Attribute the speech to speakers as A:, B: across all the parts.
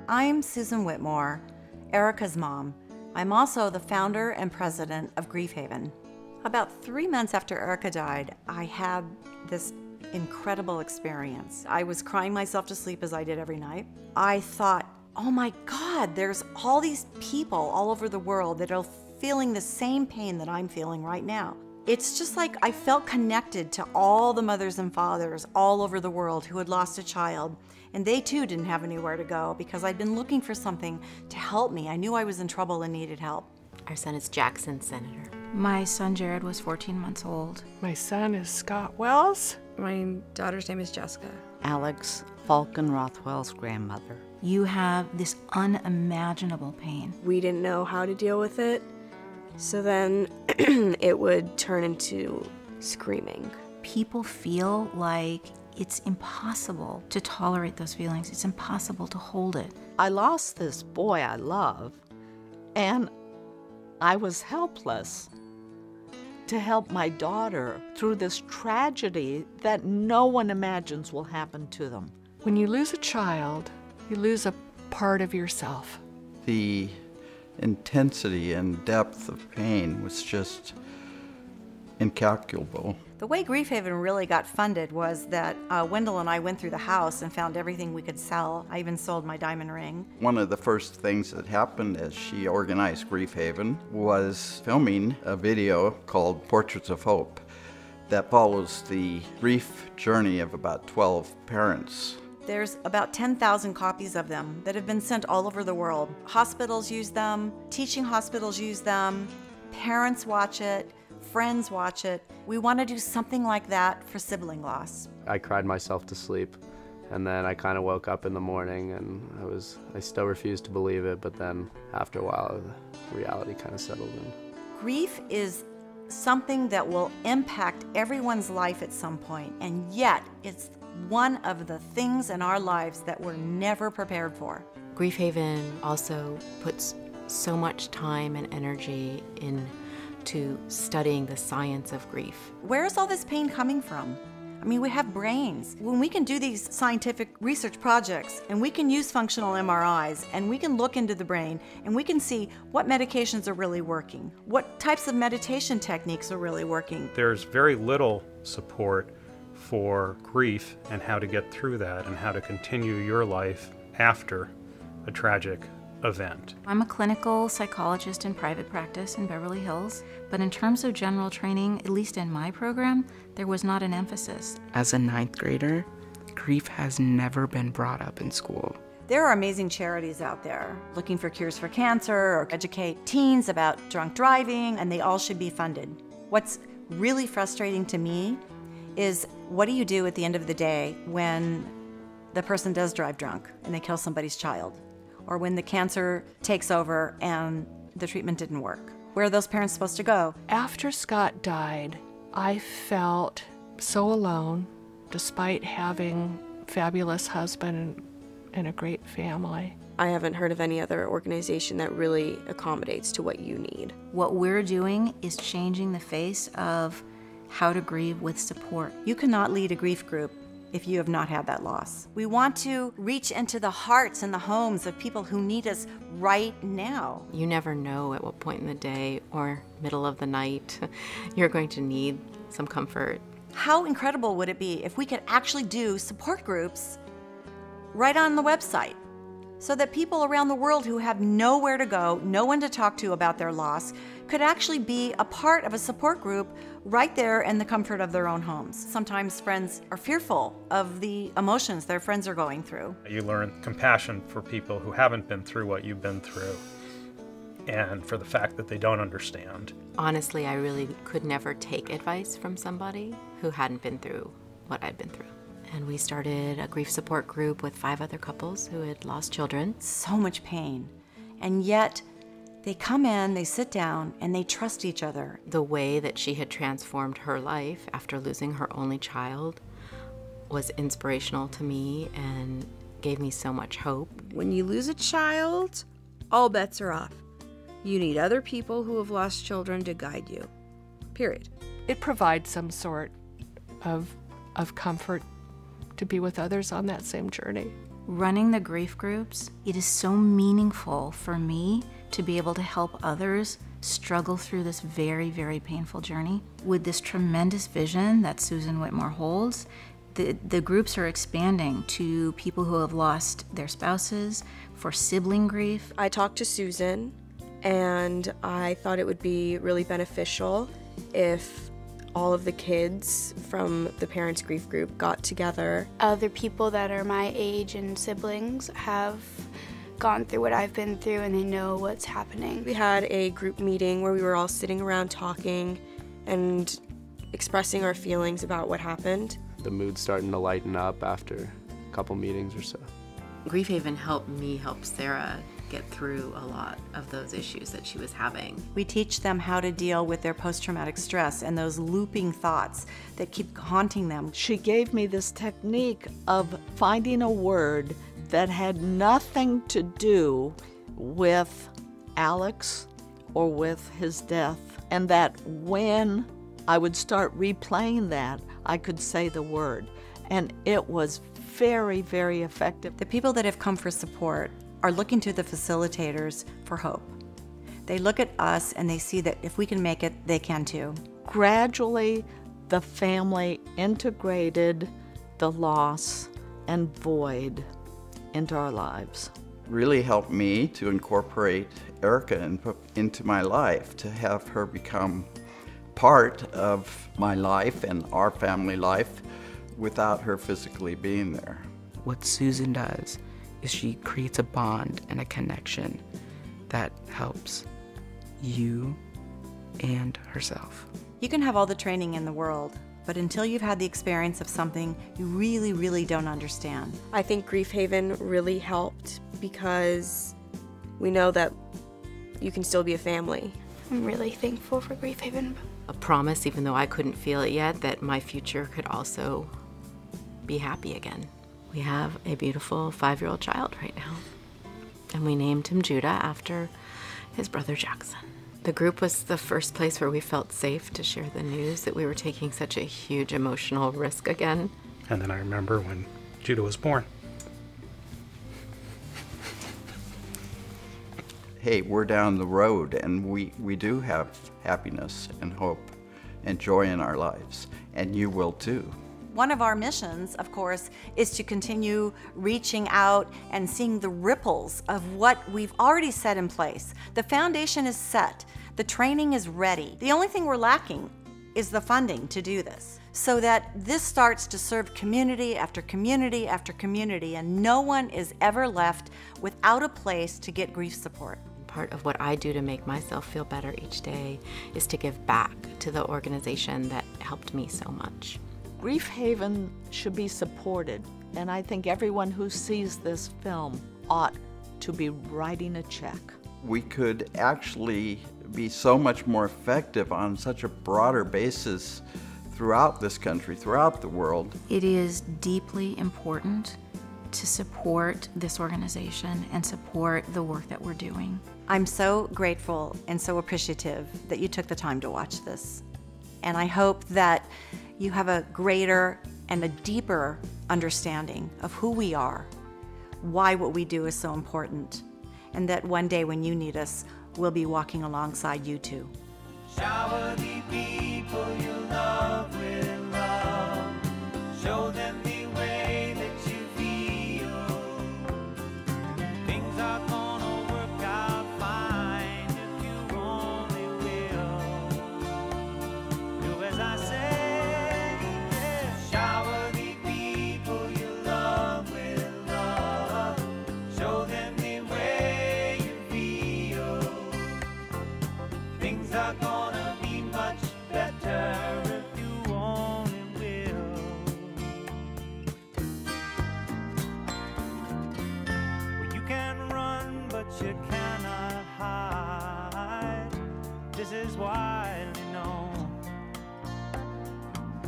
A: I'm Susan Whitmore, Erica's mom. I'm also the founder and president of GriefHaven. About 3 months after Erica died, I had this incredible experience. I was crying myself to sleep as I did every night. I thought, oh my God, there's all these people all over the world that are feeling the same pain that I'm feeling right now. It's just like I felt connected to all the mothers and fathers all over the world who had lost a child, and they too didn't have anywhere to go because I'd been looking for something to help me. I knew I was in trouble and needed help.
B: Our son is Jackson, Senator.
C: My son Jared was 14 months old.
D: My son is Scott Wells.
E: My daughter's name is Jessica.
F: Alex, Falcon Rothwell's grandmother.
C: You have this unimaginable pain.
E: We didn't know how to deal with it, so then it would turn into screaming.
C: People feel like it's impossible to tolerate those feelings. It's impossible to hold it.
F: I lost this boy I love, and I was helpless to help my daughter through this tragedy that no one imagines will happen to them.
D: When you lose a child, you lose a part of yourself.
G: The intensity and depth of pain was just incalculable.
A: The way GriefHaven really got funded was that Wendell and I went through the house and found everything we could sell. I even sold my diamond ring.
G: One of the first things that happened as she organized GriefHaven was filming a video called Portraits of Hope that follows the grief journey of about 12 parents.
A: There's about 10,000 copies of them that have been sent all over the world. Hospitals use them, teaching hospitals use them, parents watch it, friends watch it. We want to do something like that for sibling loss.
H: I cried myself to sleep, and then I kind of woke up in the morning and I still refused to believe it, but then after a while, the reality kind of settled in.
A: Grief is something that will impact everyone's life at some point, and yet it's one of the things in our lives that we're never prepared for.
B: GriefHaven also puts so much time and energy into studying the science of grief.
A: Where's all this pain coming from? I mean, we have brains. When we can do these scientific research projects and we can use functional MRIs and we can look into the brain and we can see what medications are really working, what types of meditation techniques are really working.
I: There's very little support for grief and how to get through that and how to continue your life after a tragic event.
C: I'm a clinical psychologist in private practice in Beverly Hills, but in terms of general training, at least in my program, there was not an emphasis.
J: As a 9th grader, grief has never been brought up in school.
A: There are amazing charities out there looking for cures for cancer or educate teens about drunk driving, and they all should be funded. What's really frustrating to me is, what do you do at the end of the day when the person does drive drunk and they kill somebody's child? Or when the cancer takes over and the treatment didn't work? Where are those parents supposed to go?
D: After Scott died, I felt so alone, despite having a fabulous husband and a great family.
E: I haven't heard of any other organization that really accommodates to what you need.
C: What we're doing is changing the face of how to grieve with support.
A: You cannot lead a grief group if you have not had that loss. We want to reach into the hearts and the homes of people who need us right now.
B: You never know at what point in the day or middle of the night you're going to need some comfort.
A: How incredible would it be if we could actually do support groups right on the website, so that people around the world who have nowhere to go, no one to talk to about their loss, could actually be a part of a support group right there in the comfort of their own homes. Sometimes friends are fearful of the emotions their friends are going through.
I: You learn compassion for people who haven't been through what you've been through, and for the fact that they don't understand.
B: Honestly, I really could never take advice from somebody who hadn't been through what I'd been through. And we started a grief support group with 5 other couples who had lost children.
A: So much pain, and yet they come in, they sit down, and they trust each other.
B: The way that she had transformed her life after losing her only child was inspirational to me and gave me so much hope.
E: When you lose a child, all bets are off. You need other people who have lost children to guide you, period.
D: It provides some sort of comfort to be with others on that same journey.
C: Running the grief groups, it is so meaningful for me to be able to help others struggle through this very, very painful journey. With this tremendous vision that Susan Whitmore holds, the groups are expanding to people who have lost their spouses, for sibling grief.
E: I talked to Susan, and I thought it would be really beneficial if all of the kids from the parents' grief group got together.
K: Other people that are my age and siblings have gone through what I've been through, and they know what's happening.
E: We had a group meeting where we were all sitting around talking and expressing our feelings about what happened.
H: The mood's starting to lighten up after a couple meetings or so.
B: Grief Haven helped me help Sarah get through a lot of those issues that she was having.
A: We teach them how to deal with their post-traumatic stress and those looping thoughts that keep haunting them.
F: She gave me this technique of finding a word that had nothing to do with Alex or with his death, and that when I would start replaying that, I could say the word. And it was very, very effective.
A: The people that have come for support are looking to the facilitators for hope. They look at us and they see that if we can make it, they can too.
F: Gradually, the family integrated the loss and void into our lives.
G: Really helped me to incorporate Erica into my life, to have her become part of my life and our family life without her physically being there.
J: What Susan does is she creates a bond and a connection that helps you and herself.
A: You can have all the training in the world, but until you've had the experience of something you really, really don't understand.
E: I think Grief Haven really helped because we know that you can still be a family.
K: I'm really thankful for Grief Haven.
B: A promise, even though I couldn't feel it yet, that my future could also be happy again. We have a beautiful 5-year-old child right now, and we named him Judah after his brother Jackson. The group was the first place where we felt safe to share the news that we were taking such a huge emotional risk again.
I: And then I remember when Judah was born.
G: Hey, we're down the road, and we do have happiness and hope and joy in our lives, and you will too.
A: One of our missions, of course, is to continue reaching out and seeing the ripples of what we've already set in place. The foundation is set. The training is ready. The only thing we're lacking is the funding to do this, so that this starts to serve community after community after community, and no one is ever left without a place to get grief support.
B: Part of what I do to make myself feel better each day is to give back to the organization that helped me so much.
F: Grief Haven should be supported, and I think everyone who sees this film ought to be writing a check.
G: We could actually be so much more effective on such a broader basis throughout this country, throughout the world.
C: It is deeply important to support this organization and support the work that we're doing.
A: I'm so grateful and so appreciative that you took the time to watch this. And I hope that you have a greater and a deeper understanding of who we are, why what we do is so important, and that one day when you need us, we'll be walking alongside you too.
L: Shower the people you love with love. Show them the way that you feel. Things are gonna work out fine if you only will. Do as I say, yeah. Shower the people you love with love. Show them the way you feel. Things are gonna be much better if you only will. Well, you can run, but you cannot hide. This is widely known.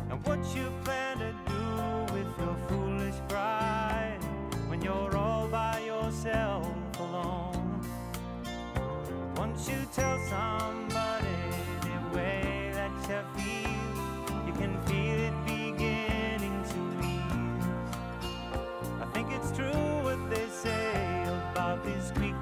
L: And what you plan to do with your foolish pride when you're all by yourself alone. Once you tell somebody the way that you feel, you can feel it beginning to ease. I think it's true is grief